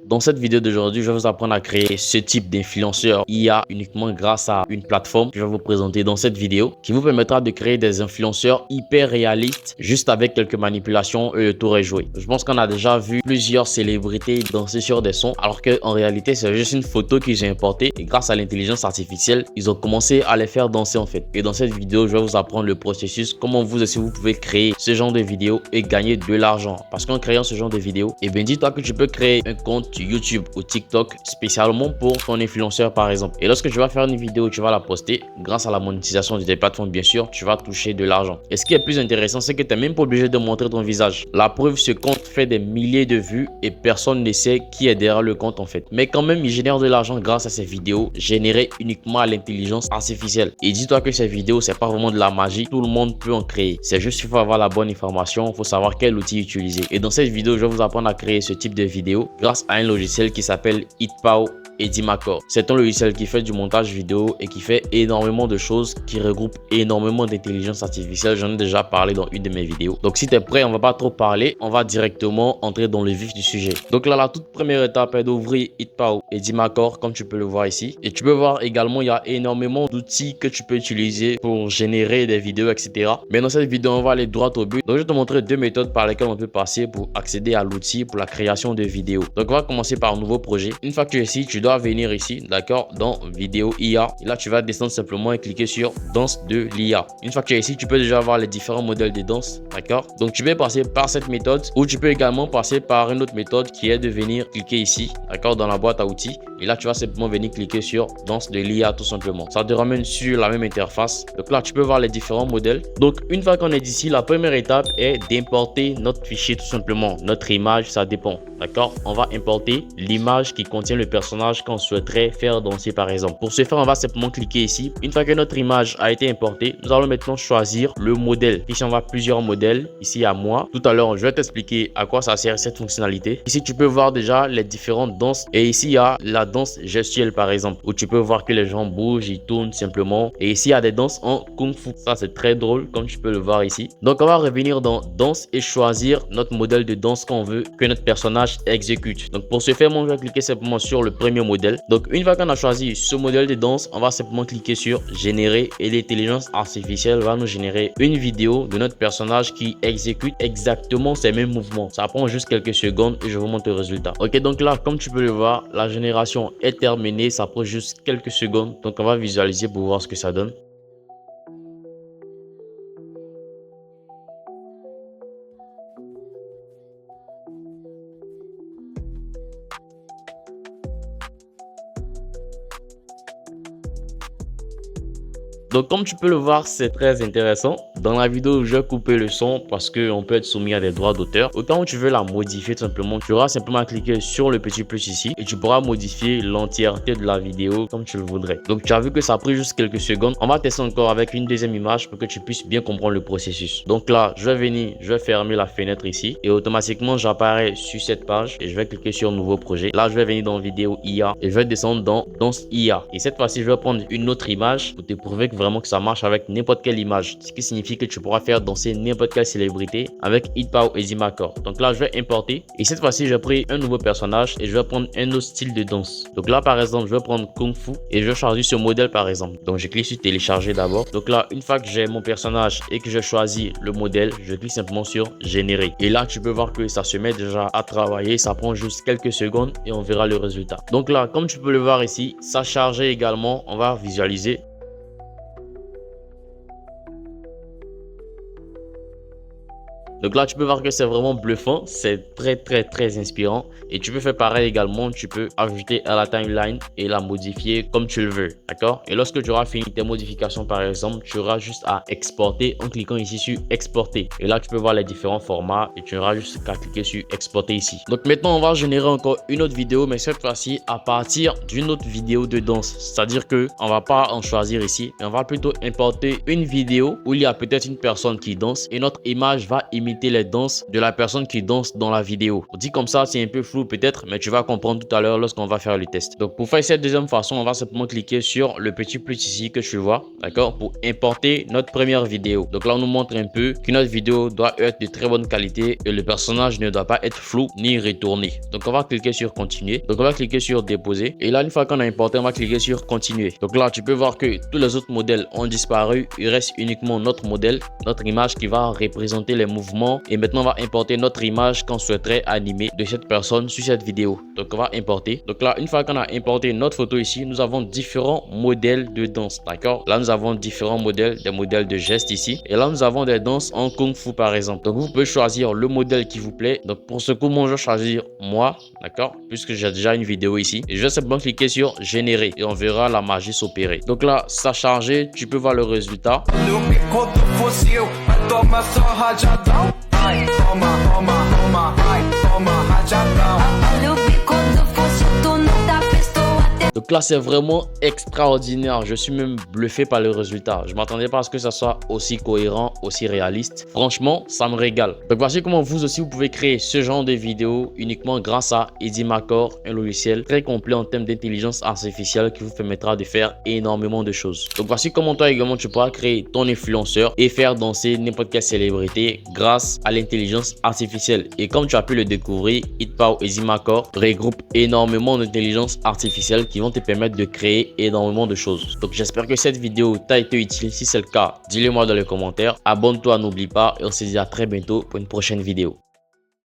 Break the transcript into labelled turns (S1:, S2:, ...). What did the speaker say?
S1: Dans cette vidéo d'aujourd'hui, je vais vous apprendre à créer ce type d'influenceur IA uniquement grâce à une plateforme que je vais vous présenter dans cette vidéo qui vous permettra de créer des influenceurs hyper réalistes juste avec quelques manipulations et le tour est joué. Je pense qu'on a déjà vu plusieurs célébrités danser sur des sons alors qu'en réalité, c'est juste une photo qu'ils ont importée et grâce à l'intelligence artificielle, ils ont commencé à les faire danser en fait. Et dans cette vidéo, je vais vous apprendre le processus, comment vous aussi vous pouvez créer ce genre de vidéo et gagner de l'argent. Parce qu'en créant ce genre de vidéo, et bien dis-toi que tu peux créer un compte YouTube ou TikTok spécialement pour ton influenceur par exemple. Et lorsque tu vas faire une vidéo, tu vas la poster, grâce à la monétisation des plateformes bien sûr, tu vas toucher de l'argent. Et ce qui est plus intéressant, c'est que tu n'es même pas obligé de montrer ton visage. La preuve, ce compte fait des milliers de vues et personne ne sait qui est derrière le compte en fait. Mais quand même, il génère de l'argent grâce à ces vidéos générées uniquement à l'intelligence artificielle. Et dis-toi que ces vidéos, c'est pas vraiment de la magie, tout le monde peut en créer. C'est juste qu'il faut avoir la bonne information, il faut savoir quel outil utiliser. Et dans cette vidéo, je vais vous apprendre à créer ce type de vidéo grâce à un logiciel qui s'appelle Hitpao Edimacore. C'est un logiciel qui fait du montage vidéo et qui fait énormément de choses, qui regroupe énormément d'intelligence artificielle. J'en ai déjà parlé dans une de mes vidéos. Donc si tu es prêt, on va pas trop parler, on va directement entrer dans le vif du sujet. Donc là, la toute première étape est d'ouvrir Hitpao Edimacore comme tu peux le voir ici. Et tu peux voir également, il y a énormément d'outils que tu peux utiliser pour générer des vidéos, etc. Mais dans cette vidéo, on va aller droit au but. Donc je vais te montrer deux méthodes par lesquelles on peut passer pour accéder à l'outil pour la création de vidéos. Donc on va commencer par un nouveau projet. Une fois que tu es ici, tu dois venir ici, d'accord, dans vidéo IA. Et là, tu vas descendre simplement et cliquer sur danse de l'IA. Une fois que tu es ici, tu peux déjà voir les différents modèles de danse, d'accord. Donc tu peux passer par cette méthode ou tu peux également passer par une autre méthode qui est de venir cliquer ici, d'accord, dans la boîte à outils. Et là, tu vas simplement venir cliquer sur danse de l'IA tout simplement. Ça te ramène sur la même interface. Donc là, tu peux voir les différents modèles. Donc une fois qu'on est ici, la première étape est d'importer notre fichier tout simplement. Notre image, ça dépend, d'accord. On va importer l'image qui contient le personnage qu'on souhaiterait faire danser par exemple. Pour ce faire, on va simplement cliquer ici. Une fois que notre image a été importée, nous allons maintenant choisir le modèle. Ici, on va plusieurs modèles. Ici, à moi. Tout à l'heure, je vais t'expliquer à quoi ça sert cette fonctionnalité. Ici, tu peux voir déjà les différentes danses. Et ici, il y a la danse gestuelle par exemple, où tu peux voir que les gens bougent, ils tournent simplement. Et ici, il y a des danses en kung fu. Ça, c'est très drôle, comme tu peux le voir ici. Donc, on va revenir dans danse et choisir notre modèle de danse qu'on veut que notre personnage exécute. Donc, pour ce faire, moi, je vais cliquer simplement sur le premier modèle. Donc, une fois qu'on a choisi ce modèle de danse, on va simplement cliquer sur générer et l'intelligence artificielle va nous générer une vidéo de notre personnage qui exécute exactement ces mêmes mouvements. Ça prend juste quelques secondes et je vous montre le résultat. Ok, donc là, comme tu peux le voir, la génération est terminée. Ça prend juste quelques secondes. Donc, on va visualiser pour voir ce que ça donne. Donc comme tu peux le voir, c'est très intéressant. Dans la vidéo, je vais couper le son parce qu'on peut être soumis à des droits d'auteur. Au cas où tu veux la modifier tout simplement, tu auras simplement à cliquer sur le petit plus ici et tu pourras modifier l'entièreté de la vidéo comme tu le voudrais. Donc tu as vu que ça a pris juste quelques secondes. On va tester encore avec une deuxième image pour que tu puisses bien comprendre le processus. Donc là, je vais venir, je vais fermer la fenêtre ici et automatiquement j'apparais sur cette page et je vais cliquer sur nouveau projet. Là, je vais venir dans vidéo IA et je vais descendre dans danse IA. Et cette fois-ci, je vais prendre une autre image pour te prouver que vraiment que ça marche avec n'importe quelle image, ce qui signifie que tu pourras faire danser n'importe quelle célébrité avec Hitpao Edimacore. Donc là, je vais importer et cette fois-ci, j'ai pris un nouveau personnage et je vais prendre un autre style de danse. Donc là, par exemple, je vais prendre Kung Fu et je vais choisir ce modèle par exemple. Donc je clique sur télécharger d'abord. Donc là, une fois que j'ai mon personnage et que je choisis le modèle, je clique simplement sur générer. Et là, tu peux voir que ça se met déjà à travailler. Ça prend juste quelques secondes et on verra le résultat. Donc là, comme tu peux le voir ici, ça chargeait également. On va visualiser. Donc là, tu peux voir que c'est vraiment bluffant. C'est très inspirant. Et tu peux faire pareil également. Tu peux ajouter à la timeline et la modifier comme tu le veux. D'accord? Et lorsque tu auras fini tes modifications, par exemple, tu auras juste à exporter en cliquant ici sur exporter. Et là, tu peux voir les différents formats et tu auras juste qu'à cliquer sur exporter ici. Donc maintenant, on va générer encore une autre vidéo, mais cette fois-ci à partir d'une autre vidéo de danse. C'est-à-dire que on va pas en choisir ici, mais on va plutôt importer une vidéo où il y a peut-être une personne qui danse et notre image va imiter imiter les danses de la personne qui danse dans la vidéo. Dit comme ça, c'est un peu flou peut-être, mais tu vas comprendre tout à l'heure lorsqu'on va faire le test. Donc pour faire cette deuxième façon, on va simplement cliquer sur le petit plus ici que tu vois, d'accord, pour importer notre première vidéo. Donc là, on nous montre un peu que notre vidéo doit être de très bonne qualité et le personnage ne doit pas être flou ni retourné. Donc on va cliquer sur continuer. Donc on va cliquer sur déposer. Et là, une fois qu'on a importé, on va cliquer sur continuer. Donc là, tu peux voir que tous les autres modèles ont disparu. Il reste uniquement notre modèle, notre image qui va représenter les mouvements. Et maintenant, on va importer notre image qu'on souhaiterait animer de cette personne sur cette vidéo. Donc on va importer. Donc là, une fois qu'on a importé notre photo ici, nous avons différents modèles de danse, d'accord. Là, nous avons différents modèles, des modèles de gestes ici. Et là, nous avons des danses en Kung Fu par exemple. Donc vous pouvez choisir le modèle qui vous plaît. Donc pour ce coup, moi, je vais choisir moi, d'accord, puisque j'ai déjà une vidéo ici. Et je vais simplement cliquer sur générer et on verra la magie s'opérer. Donc là, ça a chargé, tu peux voir le résultat. Donc là, c'est vraiment extraordinaire. Je suis même bluffé par le résultat. Je ne m'attendais pas à ce que ça soit aussi cohérent, aussi réaliste. Franchement, ça me régale. Donc voici comment vous aussi, vous pouvez créer ce genre de vidéo uniquement grâce à Edimacore, un logiciel très complet en termes d'intelligence artificielle qui vous permettra de faire énormément de choses. Donc voici comment toi également, tu pourras créer ton influenceur et faire danser n'importe quelle célébrité grâce à l'intelligence artificielle. Et comme tu as pu le découvrir, Hitpower Edimacore regroupe énormément d'intelligence artificielle qui vont te permettre de créer énormément de choses. Donc j'espère que cette vidéo t'a été utile. Si c'est le cas, dis-le moi dans les commentaires. Abonne-toi, n'oublie pas, et on se dit à très bientôt pour une prochaine vidéo.